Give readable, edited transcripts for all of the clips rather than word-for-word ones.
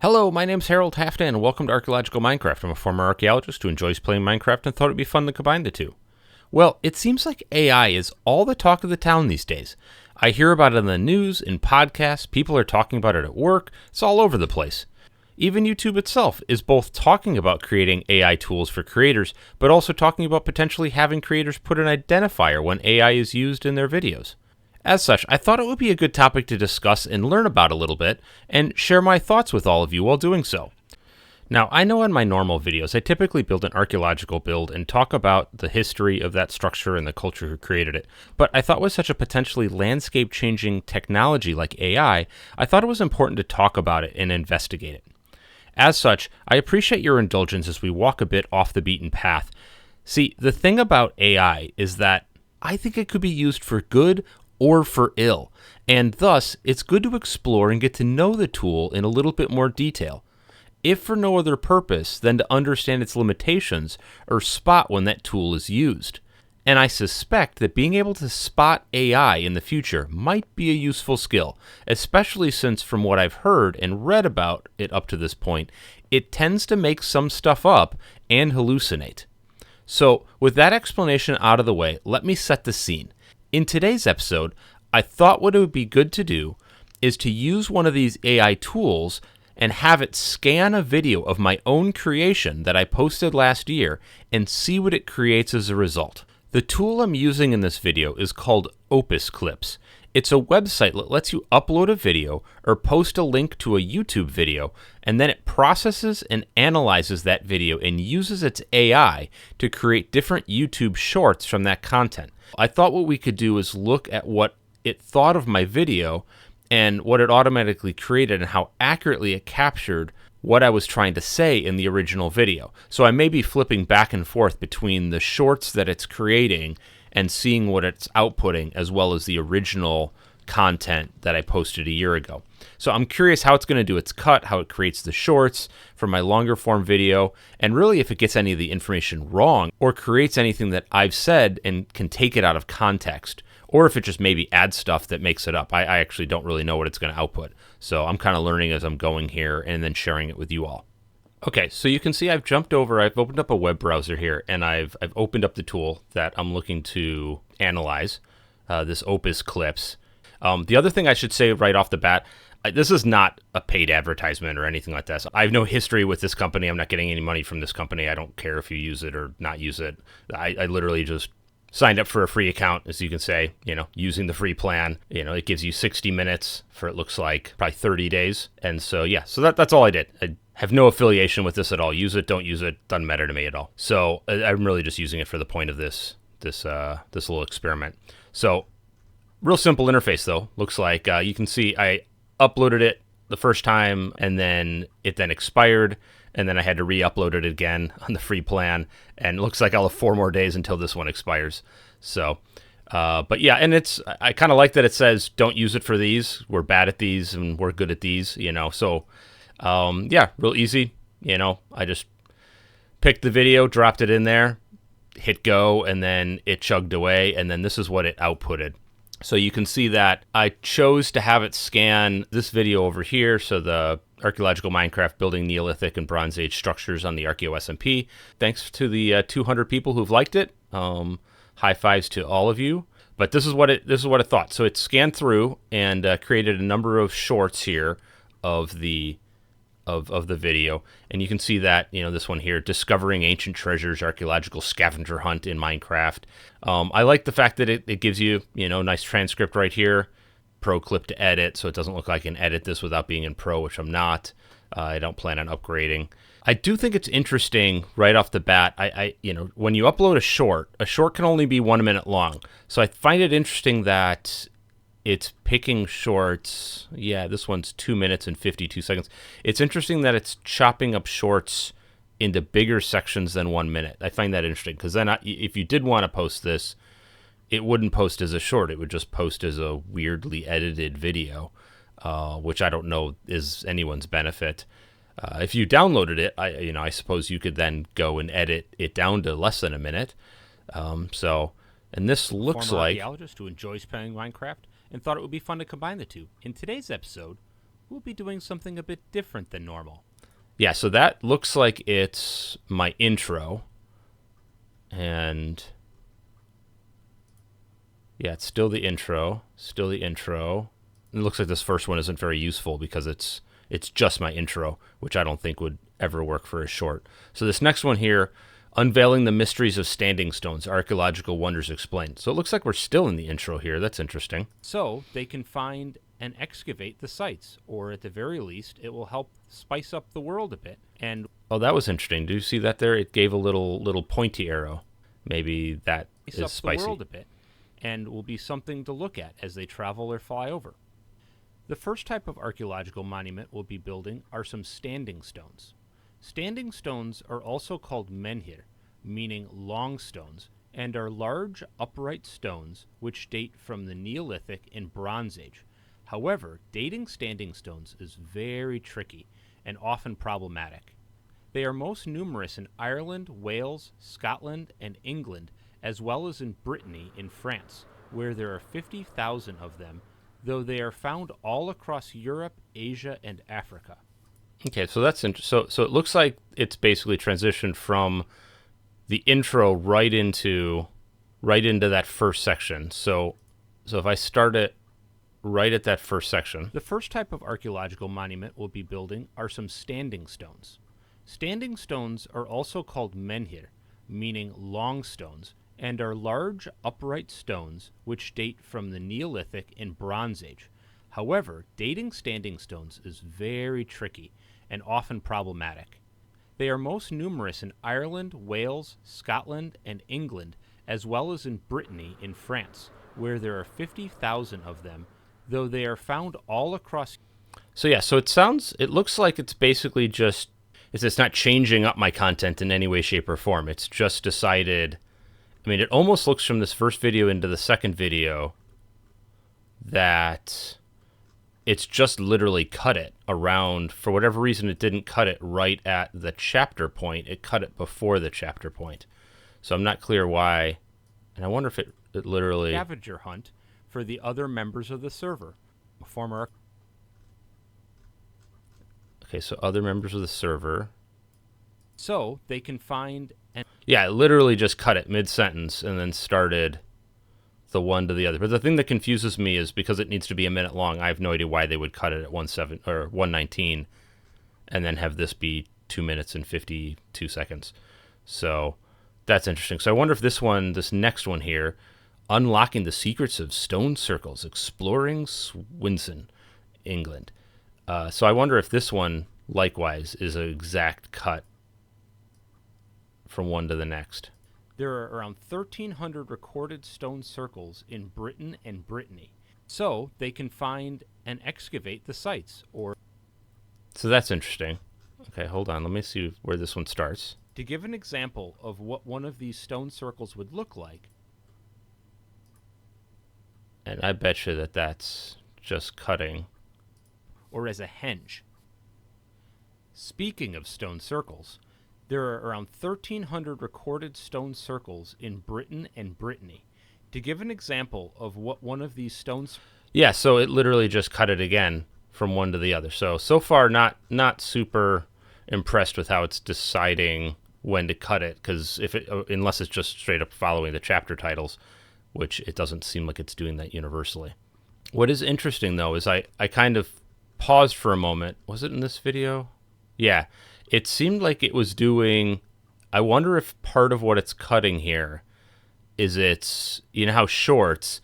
Hello, my name's Harold Halfdan, and welcome to Archaeological Minecraft. I'm a former archaeologist who enjoys playing Minecraft and thought it'd be fun to combine the two. Well, it seems like AI is all the talk of the town these days. I hear about it in the news, in podcasts, people are talking about it at work, it's all over the place. Even YouTube itself is both talking about creating AI tools for creators, but also talking about potentially having creators put an identifier when AI is used in their videos. As such, I thought it would be a good topic to discuss and learn about a little bit, and share my thoughts with all of you while doing so. Now, I know in my normal videos, I typically build an archaeological build and talk about the history of that structure and the culture who created it, but I thought with such a potentially landscape-changing technology like AI, I thought it was important to talk about it and investigate it. As such, I appreciate your indulgence as we walk a bit off the beaten path. See, the thing about AI is that I think it could be used for good or for ill, and thus it's good to explore and get to know the tool in a little bit more detail, if for no other purpose than to understand its limitations or spot when that tool is used. And I suspect that being able to spot AI in the future might be a useful skill, especially since from what I've heard and read about it up to this point, it tends to make some stuff up and hallucinate. So with that explanation out of the way, let me set the scene. In today's episode, I thought what it would be good to do is to use one of these AI tools and have it scan a video of my own creation that I posted last year and see what it creates as a result. The tool I'm using in this video is called Opus Clips. It's a website that lets you upload a video or post a link to a YouTube video, and then it processes and analyzes that video and uses its AI to create different YouTube shorts from that content. I thought what we could do is look at what it thought of my video and what it automatically created and how accurately it captured what I was trying to say in the original video. So I may be flipping back and forth between the shorts that it's creating and seeing what it's outputting, as well as the original content that I posted a year ago. So I'm curious how it's going to do its cut, how it creates the shorts for my longer form video, and really if it gets any of the information wrong or creates anything that I've said and can take it out of context, or if it just maybe adds stuff that makes it up. I actually don't really know what it's going to output. So I'm kind of learning as I'm going here and then sharing it with you all. Okay, so you can see I've opened up a web browser here, and I've opened up the tool that I'm looking to analyze, this Opus Clips. The other thing I should say right off the bat, this is not a paid advertisement or anything like that. So I have no history with this company. I'm not getting any money from this company. I don't care if you use it or not use it. I literally just signed up for a free account, as you can say, using the free plan. It gives you 60 minutes for, it looks like, probably 30 days. And so, yeah, so that's all I did. I have no affiliation with this at all. Use it, don't use it, doesn't matter to me at all. So I'm really just using it for the point of this little experiment. So real simple interface, though. Looks like you can see I uploaded it the first time, and then it expired, and then I had to re-upload it again on the free plan, and it looks like I'll have 4 more days until this one expires. So, but yeah, and I kind of like that it says, don't use it for these. We're bad at these, and we're good at these, So, yeah, real easy. I just picked the video, dropped it in there, hit go, and then it chugged away, and then this is what it outputted. So you can see that I chose to have it scan this video over here, so the Archaeological Minecraft building Neolithic and Bronze Age structures on the Archeo SMP. Thanks to the 200 people who've liked it. High fives to all of you. But this is what it thought. So it scanned through and created a number of shorts here of the video, and you can see that this one here, discovering ancient treasures, archaeological scavenger hunt in Minecraft. I like the fact that it gives you nice transcript right here, pro clip to edit, so it doesn't look like I can edit this without being in pro, which I'm not. I don't plan on upgrading. I do think it's interesting right off the bat. When you upload a short can only be 1 minute long, so I find it interesting that it's picking shorts. Yeah, this one's 2 minutes and 52 seconds. It's interesting that it's chopping up shorts into bigger sections than 1 minute. I find that interesting, because then if you did want to post this, it wouldn't post as a short. It would just post as a weirdly edited video, which I don't know is anyone's benefit. If you downloaded it, I suppose you could then go and edit it down to less than a minute. And this looks like... archaeologist who enjoys playing Minecraft and thought it would be fun to combine the two. In today's episode, we'll be doing something a bit different than normal. Yeah, so that looks like it's my intro. And yeah, it's still the intro. Still the intro. It looks like this first one isn't very useful because it's just my intro, which I don't think would ever work for a short. So this next one here, Unveiling the Mysteries of Standing Stones, Archaeological Wonders Explained. So it looks like we're still in the intro here. That's interesting. So they can find and excavate the sites, or at the very least, it will help spice up the world a bit. And oh, that was interesting. Do you see that there? It gave a little pointy arrow. Maybe that is spicy. The world a bit, and will be something to look at as they travel or fly over. The first type of archaeological monument we'll be building are some standing stones. Standing stones are also called menhir, meaning long stones, and are large upright stones which date from the Neolithic and Bronze Age. However, dating standing stones is very tricky and often problematic. They are most numerous in Ireland, Wales, Scotland, and England, as well as in Brittany in France, where there are 50,000 of them, though they are found all across Europe, Asia, and Africa. Okay, so that's so it looks like it's basically transitioned from the intro right into that first section. So if I start it right at that first section. The first type of archaeological monument we'll be building are some standing stones. Standing stones are also called menhir, meaning long stones, and are large upright stones which date from the Neolithic and Bronze Age. However, dating standing stones is very tricky and often problematic. They are most numerous in Ireland, Wales, Scotland, and England, as well as in Brittany in France, where there are 50,000 of them, though they are found all across. So yeah, so it looks like it's basically just, it's not changing up my content in any way, shape, or form. It's just decided, I mean, it almost looks from this first video into the second video that it's just literally cut it around. For whatever reason, it didn't cut it right at the chapter point. It cut it before the chapter point. So I'm not clear why. And I wonder if it literally... Scavenger hunt for the other members of the server. Okay, so other members of the server. So they can find... Yeah, it literally just cut it mid-sentence and then started the one to the other. But the thing that confuses me is because it needs to be a minute long, I have no idea why they would cut it at 119 and then have this be 2 minutes and 52 seconds. So that's interesting. So I wonder if this next one here, Unlocking the Secrets of Stone Circles, Exploring Swinson, England. So I wonder if this one, likewise, is an exact cut from one to the next. There are around 1,300 recorded stone circles in Britain and Brittany, so they can find and excavate the sites. So that's interesting. Okay, hold on. Let me see where this one starts. To give an example of what one of these stone circles would look like, and I bet you that that's just cutting. Or as a henge. Speaking of stone circles, there are around 1,300 recorded stone circles in Britain and Brittany. To give an example of what one of these stones... Yeah, so it literally just cut it again from one to the other. So far, not super impressed with how it's deciding when to cut it, because unless it's just straight up following the chapter titles, which it doesn't seem like it's doing that universally. What is interesting, though, is I kind of paused for a moment. Was it in this video? Yeah. It seemed like it was doing... I wonder if part of what it's cutting here is it's... You know how shorts,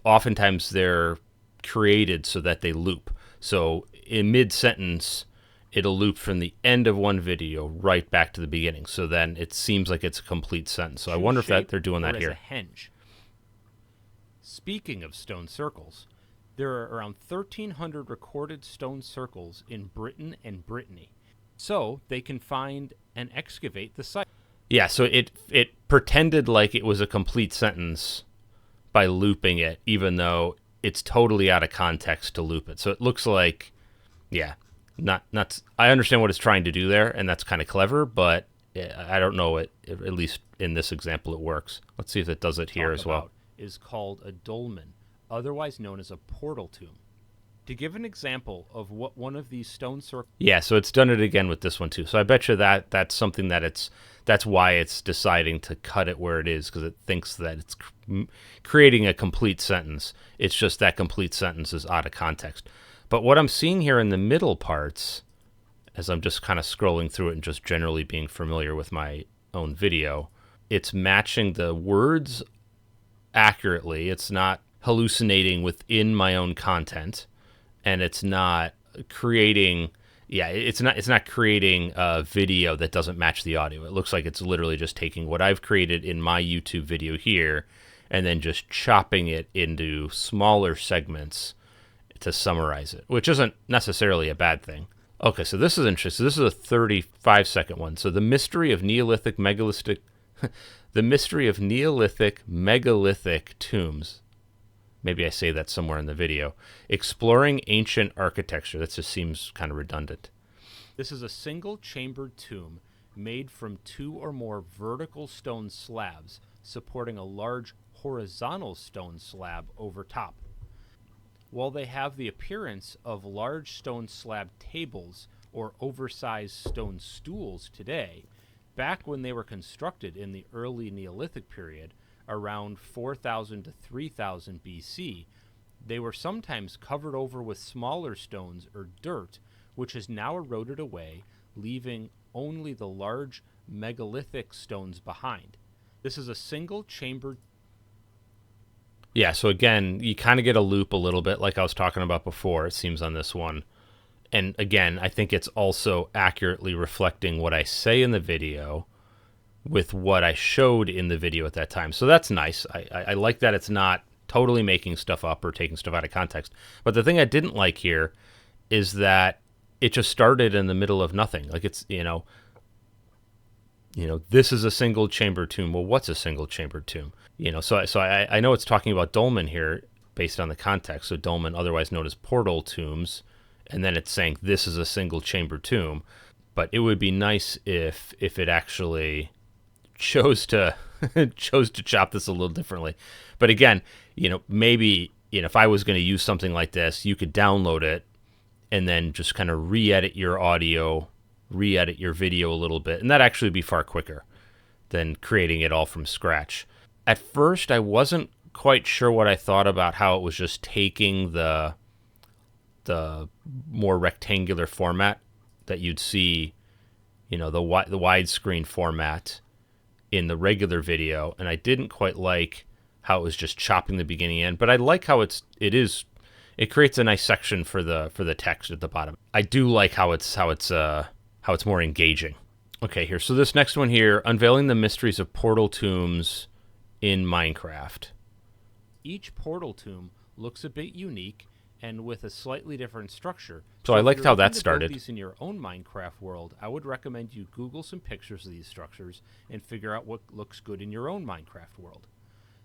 oftentimes they're created so that they loop. So in mid-sentence, it'll loop from the end of one video right back to the beginning. So then it seems like it's a complete sentence. So I wonder if they're doing that here. A henge. Speaking of stone circles, there are around 1,300 recorded stone circles in Britain and Brittany, so they can find and excavate the site. Yeah, so it pretended like it was a complete sentence by looping it, even though it's totally out of context to loop it. So it looks like, yeah, not. I understand what it's trying to do there, and that's kind of clever, but I don't know at least in this example it works. Let's see if it does it here as well. Is called a dolmen, otherwise known as a portal tomb. To give an example of what one of these stone circles... Yeah, so it's done it again with this one too. So I bet you that's something that's why it's deciding to cut it where it is, because it thinks that it's creating a complete sentence. It's just that complete sentence is out of context. But what I'm seeing here in the middle parts, as I'm just kind of scrolling through it and just generally being familiar with my own video, it's matching the words accurately. It's not hallucinating within my own content, and it's not creating it's not creating a video that doesn't match the audio. It looks like it's literally just taking what I've created in my YouTube video here and then just chopping it into smaller segments to summarize it, which isn't necessarily a bad thing. Okay, so this is interesting. This is a 35-second one. So the mystery of Neolithic megalithic tombs. Maybe I say that somewhere in the video. Exploring ancient architecture. That just seems kind of redundant. This is a single-chambered tomb made from 2 or more vertical stone slabs supporting a large horizontal stone slab over top. While they have the appearance of large stone slab tables or oversized stone stools today, back when they were constructed in the early Neolithic period, around 4000 to 3000 BC, they were sometimes covered over with smaller stones or dirt, which has now eroded away, leaving only the large megalithic stones behind. This is a single-chambered... Yeah, so again, you kind of get a loop a little bit like I was talking about before, it seems, on this one. And again, I think it's also accurately reflecting what I say in the video with what I showed in the video at that time. So that's nice. I like that it's not totally making stuff up or taking stuff out of context. But the thing I didn't like here is that it just started in the middle of nothing. Like it's, this is a single chamber tomb. Well, what's a single chamber tomb? So I know it's talking about dolmen here based on the context. So dolmen, otherwise known as portal tombs, and then it's saying this is a single chamber tomb. But it would be nice if it actually chose to chop this a little differently. But again, maybe if I was going to use something like this, you could download it and then just kind of re-edit your audio, re-edit your video a little bit, and that actually would be far quicker than creating it all from scratch. At first, I wasn't quite sure what I thought about how it was just taking the more rectangular format that you'd see, the widescreen format in the regular video, and I didn't quite like how it was just chopping the beginning end. But I like how it creates a nice section for the text at the bottom. I do like how it's more engaging. Okay, here. So this next one here, unveiling the mysteries of portal tombs in Minecraft. Each portal tomb looks a bit unique and with a slightly different structure. So I liked how that started. These in your own Minecraft world, I would recommend you Google some pictures of these structures and figure out what looks good in your own Minecraft world.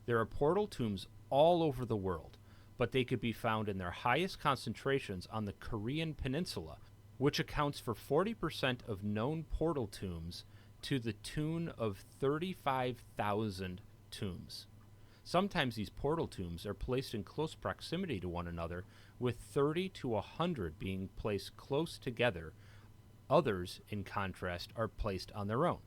There are portal tombs all over the world, but they could be found in their highest concentrations on the Korean peninsula, which accounts for 40% of known portal tombs, to the tune of 35,000 tombs. Sometimes these portal tombs are placed in close proximity to one another, with 30 to 100 being placed close together. Others, in contrast, are placed on their own.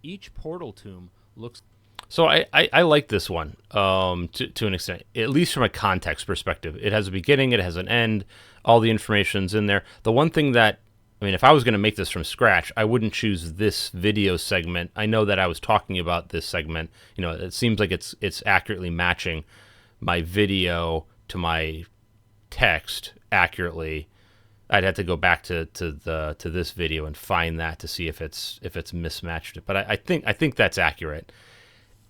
Each portal tomb looks... So I like this one to an extent, at least from a context perspective. It has a beginning, it has an end, all the information's in there. The one thing that, if I was going to make this from scratch, I wouldn't choose this video segment. I know that I was talking about this segment. It seems like it's accurately matching my video to my text accurately. I'd have to go back to this video and find that to see if it's mismatched. But I think that's accurate,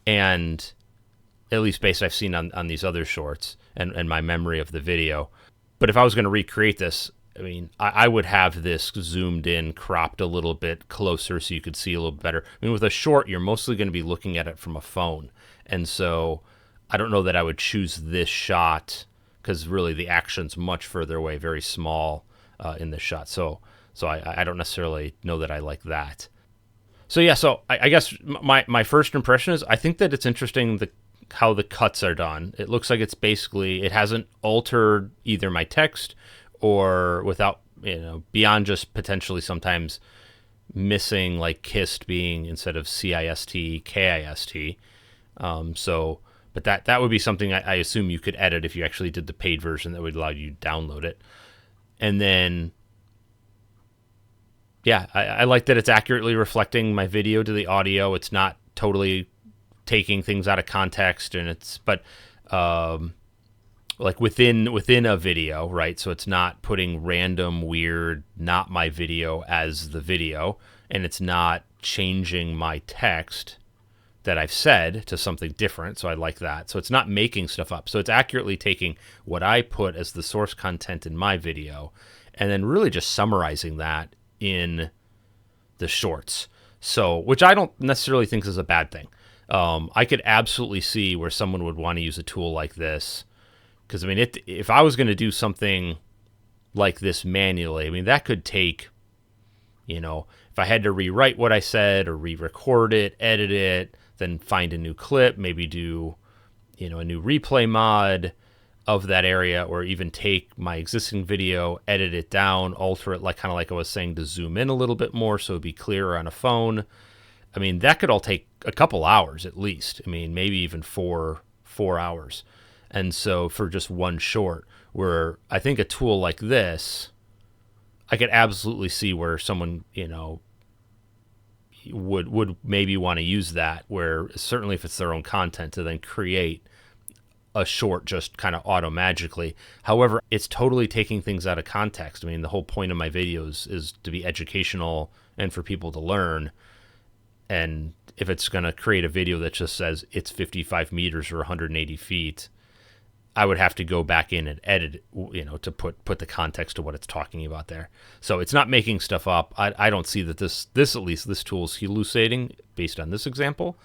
and at least based I've seen on these other shorts and my memory of the video. But if I was going to recreate this, I would have this zoomed in, cropped a little bit closer so you could see a little better. With a short, you're mostly going to be looking at it from a phone, and so I don't know that I would choose this shot, because really the action's much further away, very small in this shot. So I don't necessarily know that I like that. So yeah, so I guess my first impression is I think that it's interesting how the cuts are done. It looks like it's basically, it hasn't altered either my text or without, beyond just potentially sometimes missing like kist being instead of CIST, KIST. But that would be something I assume you could edit if you actually did the paid version that would allow you to download it. And then, yeah, I like that it's accurately reflecting my video to the audio. It's not totally taking things out of context, and like within a video, right? So it's not putting random weird, not my video as the video, and it's not changing my text that I've said to something different. So I like that. So it's not making stuff up. So it's accurately taking what I put as the source content in my video and then really just summarizing that in the shorts. So, which I don't necessarily think is a bad thing. I could absolutely see where someone would want to use a tool like this. Because, I mean, if I was going to do something like this manually, I mean, that could take, if I had to rewrite what I said or re-record it, edit it, then find a new clip, maybe do, a new replay mod of that area, or even take my existing video, edit it down, alter it, kind of like I was saying, to zoom in a little bit more so it'd be clearer on a phone. I mean, that could all take a couple hours at least. I mean, maybe even four hours. And so for just one short, where I think a tool like this, I could absolutely see where someone, would maybe want to use that, where certainly if it's their own content, to then create a short just kind of auto-magically. However, it's totally taking things out of context. I mean, the whole point of my videos is to be educational and for people to learn. And if it's going to create a video that just says it's 55 meters or 180 feet, I would have to go back in and edit it, to put the context to what it's talking about there. So it's not making stuff up. I don't see that this at least this tool is hallucinating based on this example,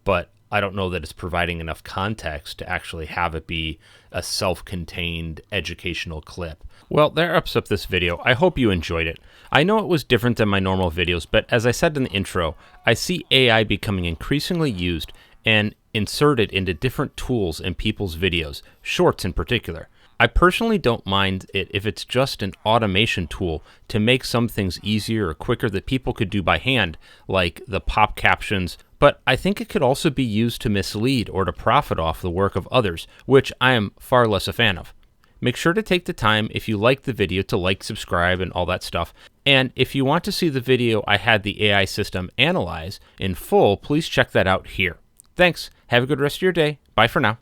but I don't know that it's providing enough context to actually have it be a self-contained educational clip. Well, that wraps up this video. I hope you enjoyed it. I know it was different than my normal videos, but as I said in the intro, I see AI becoming increasingly used and inserted into different tools in people's videos, shorts in particular. I personally don't mind it if it's just an automation tool to make some things easier or quicker that people could do by hand, like the pop captions, but I think it could also be used to mislead or to profit off the work of others, which I am far less a fan of. Make sure to take the time, if you liked the video, to like, subscribe, and all that stuff. And if you want to see the video I had the AI system analyze in full, please check that out here. Thanks. Have a good rest of your day. Bye for now.